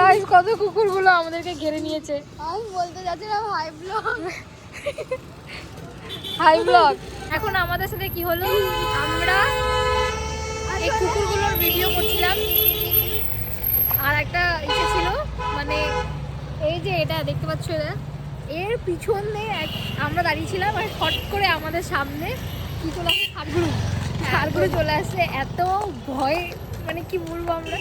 Guys কত কুকুরগুলো আমাদেরকে ঘিরে নিয়েছে। আমি বলতে যাচ্ছিলাম হাই ব্লগ। High blog. এখন আমাদের সাথে কি হলো, আমরা এই কুকুরগুলোর ভিডিও করছিলাম আর একটা ইচ্ছে ছিল, মানে এই যে এটা দেখতে পাচ্ছ, এর পিছনে আমরা দাঁড়িয়েছিলাম আর হট করে আমাদের সামনে কি চলে আসে, ষাড়গুলো চলে আসছে। এত ভয়, মানে কি বলবো, আমরা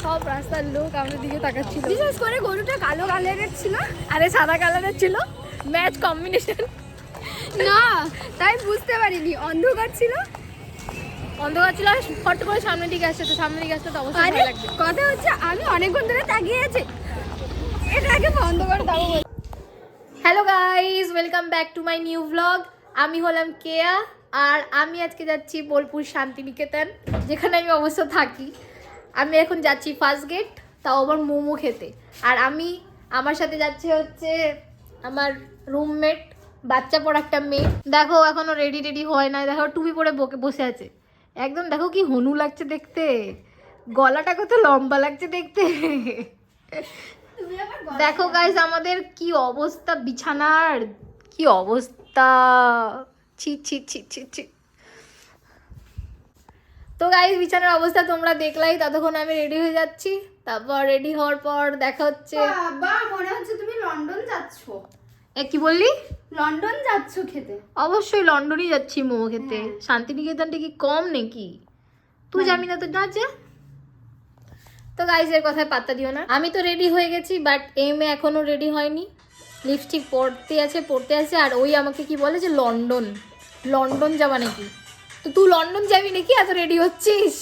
সব রাস্তার লোক আমাদের দিকে তাকাচ্ছিল। বিশেষ করে গরুটা কালো কালারের ছিল, আরে সাদা কালারের ছিল, ম্যাচ কম্বিনেশন। না তাই বুঝতে পারিনি, অন্ধকার ছিল। অন্ধকার ছিল আর ফট করে সামনের দিকে আসছে, তো সামনের দিকে আসতে তো অবশ্যই ভয় লাগবে। কথা হচ্ছে আমি অনেকক্ষণ ধরে তাকিয়ে আছি, এটাকে বন্ধ করে দাও। Hello guys, welcome back to my new blog. আমি হলাম কেয়া আর আমি আজকে যাচ্ছি বোলপুর শান্তিনিকেতন, যেখানে আমি অবশ্য থাকি। আমি এখন যাচ্ছি ফার্স্ট গেট, তাও আবার মোমো খেতে। আর আমার সাথে যাচ্ছে হচ্ছে আমার রুমমেট, বাচ্চা পড়া একটা মেয়ে। দেখো এখনো রেডি হয় না, দেখো টুপি পরে বসে আছে একদম। দেখো কি হনু লাগছে দেখতে, গলাটা কত লম্বা লাগছে দেখতে। দেখো গাইস আমাদের কি অবস্থা, বিছানার কি অবস্থা, ছি ছি ছি ছি ছি। তো গাইস বিছানার অবস্থা তোমরা দেখলাই। ততক্ষণ আমি রেডি হয়ে যাচ্ছি, তারপর রেডি হওয়ার পর দেখা হচ্ছে। বাবা মনে হচ্ছে তুমি লন্ডন যাচ্ছ। কি বললি? লন্ডন যাচ্ছ খেতে? অবশ্যই লন্ডনই যাচ্ছি মোমো খেতে। শান্তিনিকেতনটা কি কম নাকি? তুই যাবি না তো না যা। তো গাইস এর কথায় পাত্তা দিও না। আমি তো রেডি হয়ে গেছি, বাট এমএ এখনো রেডি হয়নি। লিপস্টিক পরতে আছে আর ওই আমাকে কি বলে যে লন্ডন যাবা নাকি? তো তুই লন্ডন যাবি নাকি এত রেডি হচ্ছিস?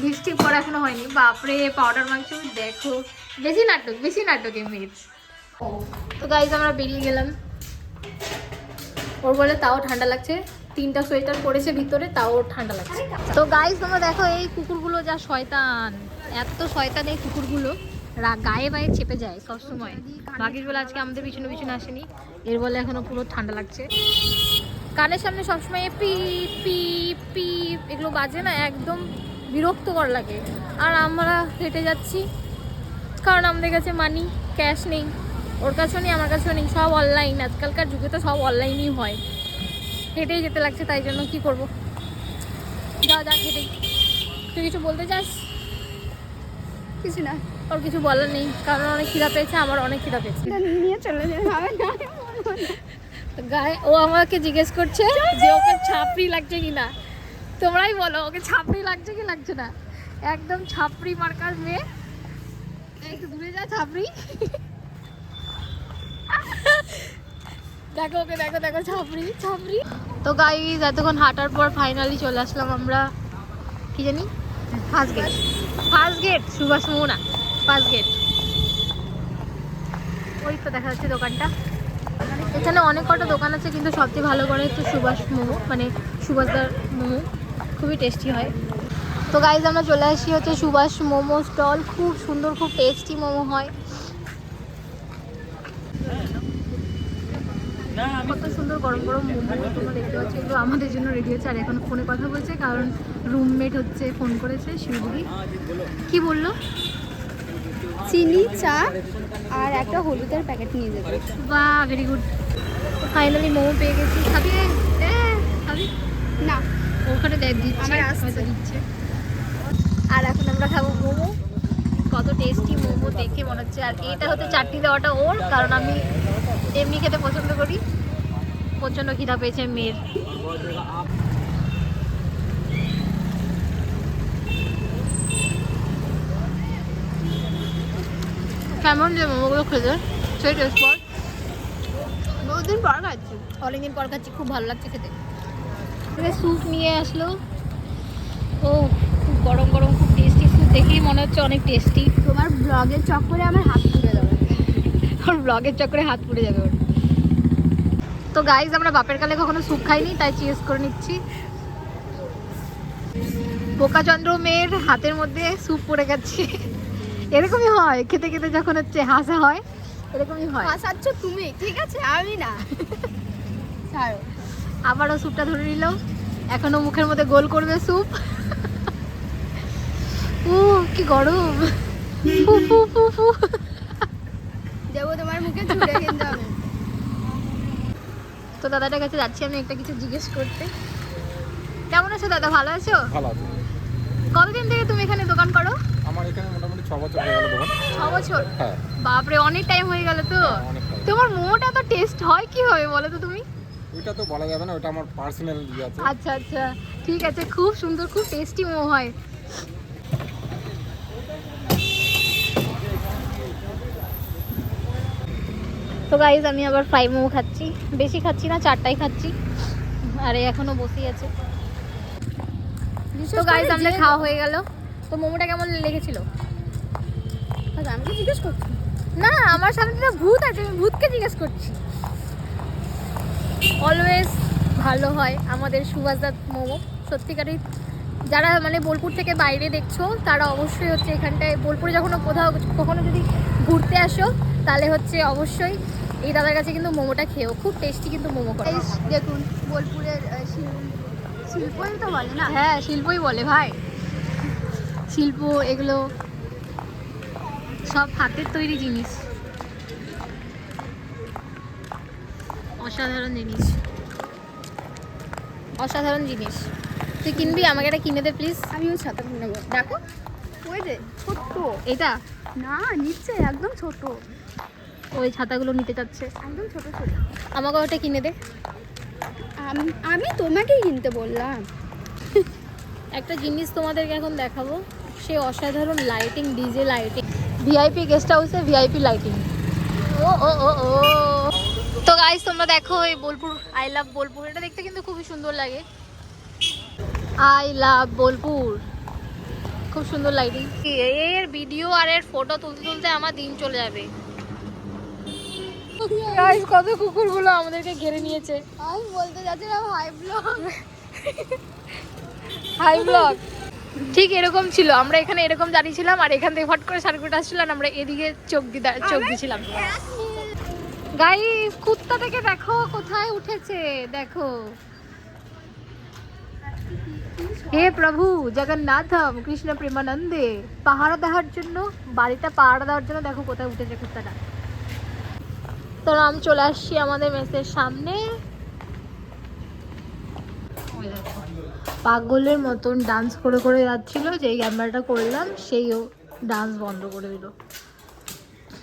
লিপস্টিক পরা এখনো হয়নি। বাপরে পাউডার মাখছো, দেখো বেশি নাটক এমএ। তো গাইস আমরা বেরিয়ে গেলাম। ওর বলে তাও ঠান্ডা লাগছে, 3টা সোয়েটার পরেছে ভিতরে, তাও ঠান্ডা লাগছে। তো গাইস তোমরা দেখো এই কুকুরগুলো যা শয়তান, এত শয়তান এই কুকুরগুলো, গায়ে বায়ে চেপে যায় সবসময়। বাকির বলে আজকে আমাদের পিছনে আসেনি, এর বলে এখনো পুরো ঠান্ডা লাগছে। কানের সামনে সবসময় পিপ পিপ পিপ এগুলো বাজে না, একদম বিরক্তকর লাগে। আর আমরা হেঁটে যাচ্ছি কারণ আমাদের কাছে মানি ক্যাশ নেই, ওর কাছেও নেই আমার কাছেও নেই, সব অনলাইন। আজকালকার যুগে তো সব অনলাইনই হয়। হেঁটেই যেতে লাগছে, তাই জন্য কি করবো, যা হেঁটেই। তুই কিছু বলতে চাস? কিছু না, ওর কিছু বলার নেই, কারণ অনেক খিদা পেয়েছে, আমার অনেক খিদা পেয়েছে। নিয়ে চলে যাবে না। গায়ে ও আমাকে জিজ্ঞেস করছে যে ওকে ছাপড়ি লাগছে কিনা। তোমরাই বলো ওকে ছাপড়ি লাগছে কি লাগছে না। একদম ছাপড়ি মার্কার মেয়ে, একটু দূরে যা ছাপড়ি। দেখো ওকে, দেখো ছাপড়ি। তো গাইস এতক্ষণ হাঁটার পর ফাইনালি চলে আসলাম আমরা, কি জানি, ফার্স্ট গেট সুভাষ মোমো না, ফার্স্ট গেট। ওই তো দেখা যাচ্ছে দোকানটা। এখানে অনেক কটা দোকান আছে, কিন্তু সবচেয়ে ভালো করে হচ্ছে সুভাষ মোমো, মানে সুভাষদার মোমো, খুবই টেস্টি হয়। তো গাইজ আমরা চলে আসি হচ্ছে সুভাষ মোমো স্টল, খুব সুন্দর, খুব টেস্টি মোমো হয়। কত সুন্দর গরম মোমো তোমরা দেখতে পাচ্ছ। এগুলো আমাদের জন্য রেডি হচ্ছে, আর এখন ফোনে কথা বলছে কারণ রুমমেট হচ্ছে ফোন করেছে, শিউলি। কি বললো? চিনি, চা আর একটা হলুদের প্যাকেট নিয়ে যাবে। বাহ, ভেরি গুড। ফাইনালি মোমো পেয়ে গেছি। খাবি না? ওখানে দিচ্ছে, হয়তো দিচ্ছে। আর এখন আমরা খাবো মোমো। কত টেস্টি মোমো দেখে মনে হচ্ছে। আর এটা হচ্ছে চাটনি দেওয়াটা ওর, কারণ আমি এমনি খেতে পছন্দ করি। প্রচণ্ড খিদা পেয়েছে মেয়ের। কেমন যে মোমোগুলো খেতে, সেই টেস্ট পর বহুদিন পর খাচ্ছি, অনেকদিন পর খাচ্ছি, খুব ভালো লাগছে খেতে। স্যুপ নিয়ে আসলো, ও খুব গরম খুব টেস্টি স্যুপ, দেখেই মনে হচ্ছে অনেক টেস্টি। তোমার ব্লগের চক্করে আমার হাত পুড়ে যাবে, ওর ব্লগের চক্করে হাত পুড়ে যাবে ওর। তো গাইজ আমরা বাপের কালে কখনো স্যুপ খাইনি, তাই চিজ করে নিচ্ছি। বোকাচন্দ্র মেয়ের হাতের মধ্যে স্যুপ পড়ে গেছে। এরকমই হয় খেতে খেতে, যখন হচ্ছে হাসা হয় এরকমই হয়। হাসাচ্ছ তুমি, ঠিক আছে, আমি না। ছাড়ো। আবারও স্যুপটা ধরে নিল, এখনো মুখের মধ্যে গোল করবে স্যুপ। ও কি গরম, ফু ফু ফু ফু। দেবো তোমার মুখে ছুড়ে কিন্তু আমি। তো দাদাটার কাছে যাচ্ছি আমি একটা কিছু জিজ্ঞেস করতে। কেমন আছো দাদা, ভালো আছো? ভালো আছে। কতদিন থেকে তুমি এখানে দোকান করো? আমার এখানে মোটামুটি 6 বছর হয়ে গেল দোকান। 6 বছর? হ্যাঁ। বাপরে, অনেক টাইম হয়ে গেল তো। অনেক টাইম। তোমার মোমোটা তো টেস্ট হয় কি হবে বলো তো তুমি? ওইটা তো বলা যাবে না, ওটা আমার পার্সোনাল ইয়ে আছে। আচ্ছা আচ্ছা, ঠিক আছে, খুব সুন্দর, খুব টেস্টি মোমো হয়। তো গাইজ আমি আবার ফ্রাই মোমো খাচ্ছি, বেশি খাচ্ছি না, 4টাই খাচ্ছি, আরে এখনো বসেই আছে। তো গাইজ আমাদের খাওয়া হয়ে গেল। তো মোমোটা কেমন লেগেছিল? আমাকে জিজ্ঞেস করছি না, আমার সামনে তো ভূত আছে, আমি ভূতকে জিজ্ঞেস করছি। অলওয়েজ ভালো হয় আমাদের সুভাষদার মোমো, সত্যিকারই। যারা মানে বোলপুর থেকে বাইরে দেখছো তারা অবশ্যই হচ্ছে এখানটায়, বোলপুরে যখন কখনো যদি ঘুরতে আসো তাহলে হচ্ছে অবশ্যই এই দাদার কাছে কিন্তু মোমোটা খেও, খুব টেস্টি কিন্তু মোমো করে। দেখুন বোলপুরের শিল্পই তো বলে না। হ্যাঁ, শিল্পই বলে ভাই, শিল্প এগুলো সব হাতের তৈরি জিনিস, অসাধারণ জিনিস, অসাধারণ জিনিস। তুই কিনবি? আমাকে এটা কিনে দে প্লিজ। আমিও ছাতা নেবো। দেখো ওই যে ছোট্ট, এটা না নিচে একদম ছোট, ওই ছাতাগুলো নিতে চাচ্ছে, একদম ছোট ছোট। আমাকে ওটা কিনে দে। আমি তোমাকেই কিনতে বললাম। একটা জিনিস তোমাদেরকে এখন দেখাবো, সে অসাধারণ lighting, DJ lighting, VIP guest হাউসে ভিআইপি লাইটিং। ও ও ও ও। তো গাইস তোমরা দেখো এই বোলপুর, আই লাভ বোলপুর, এটা দেখতে কিন্তু খুবই সুন্দর লাগে। আই লাভ বোলপুর, খুব সুন্দর লাইটিং। এর ভিডিও আর এর ফটো তুলতে তুলতে আমার দিন চলে যাবে। গাইস কত কুকুরগুলো আমাদেরকে ঘিরে নিয়েছে। আমি বলতে যাচ্ছিলাম হাই ব্লগ। হাই ব্লগ ঠিক এরকম ছিল, আমরা এখানে এরকম দাঁড়িয়েছিলাম আর এখান থেকে ফট করে সার্কুট আসছিল আর আমরা এদিকে চোখ দিছিলাম। গাইস কুত্তাটাকে দেখো কোথায় উঠেছে, দেখো। হে প্রভু জগন্নাথম কৃষ্ণ প্রেমানন্দে, পাহাড়া দেওয়ার জন্য, বাড়িটা পাহাড়া দেওয়ার জন্য দেখো কোথায় উঠেছে কুত্তাটা। তো আমি চলে আসছি আমাদের মেসের সামনে। পাগলের মতন ডান্স করে করে যাচ্ছিল, যেই ক্যামেরাটা করলাম সেইও ডান্স বন্ধ করে দিল।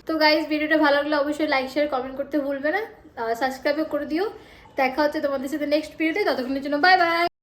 তো গাইজ ভিডিওটা ভালো লাগলে অবশ্যই লাইক শেয়ার কমেন্ট করতে ভুলবে না, সাবস্ক্রাইবও করে দিও। দেখা হচ্ছে তোমাদের সাথে নেক্সট ভিডিওতে, ততক্ষণের জন্য বাই বাই।